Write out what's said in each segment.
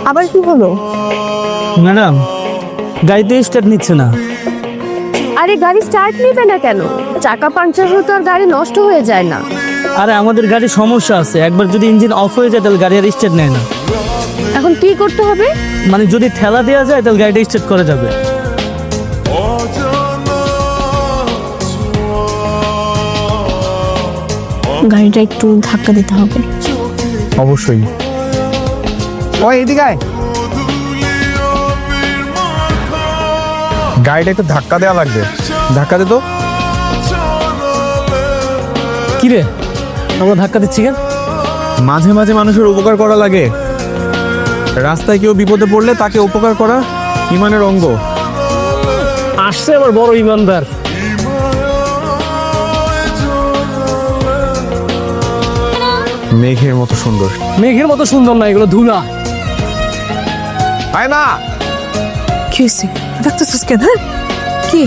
আবার কি হলো? ম্যাডাম, গাড়িতে স্টার্ট নিচ্ছে না। আরে গাড়ি স্টার্ট নেবে না কেন? চাকা পাংচার হলে তো আর গাড়ি নষ্ট হয়ে যায় না। আরে আমাদের গাড়ির সমস্যা আছে, একবার যদি ইঞ্জিন অফ হয়ে যায় তাহলে গাড়ি আর স্টার্ট নেয় না। এখন কি করতে হবে? মানে যদি ঠেলা দেওয়া যায় তাহলে গাড়িটা স্টার্ট করা যাবে। গাড়িটা একটু ধাক্কা দিতে হবে। অবশ্যই। ওই এদিকে আয়। গাড়িটা একটু ধাক্কা দেওয়া লাগবে, ধাক্কা দে তো। কি রে, আমরা ধাক্কা দিচ্ছি কেন? মাঝে মাঝে মানুষের উপকার করা লাগে। রাস্তায় কেউ বিপদে পড়লে তাকে উপকার করা ইমানের অঙ্গ। আসছে আবার বড় ইমানদার। মেঘের মতো সুন্দর। মেঘের মতো সুন্দর না, এগুলো ধুলা। আয় না, কি হয়েছে? ডাক্তার কেন? কি?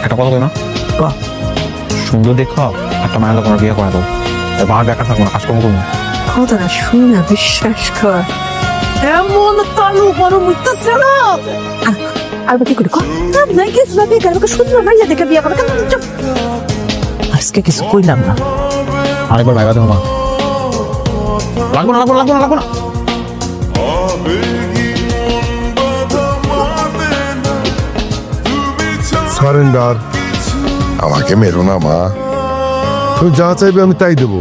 একটা কথা বলো না। সুন্দর দেখো, একটা মায়ের তোমার বিয়ে করে দাও। বাবা দেখা থাকবো না, কাজকর্ম করবো। কথাটা শুনে না, বিশ্বাস কর। এমন তালু বড় মুক্তাছে না। আর কি করে নাই কেস ভাবি কারকে সুন্দর ভাইয়া দেখে বিয়ে করে। আজকে কিছু কইলাম না। আরেকবার ভাইবা দেবো না। লাগবো না, লাগবো না, লাগবো না, লাগবো না। সারেন্ডার। আমাকে মেরো না মা, তুমি যা চাইবে আমি তাই দেবো।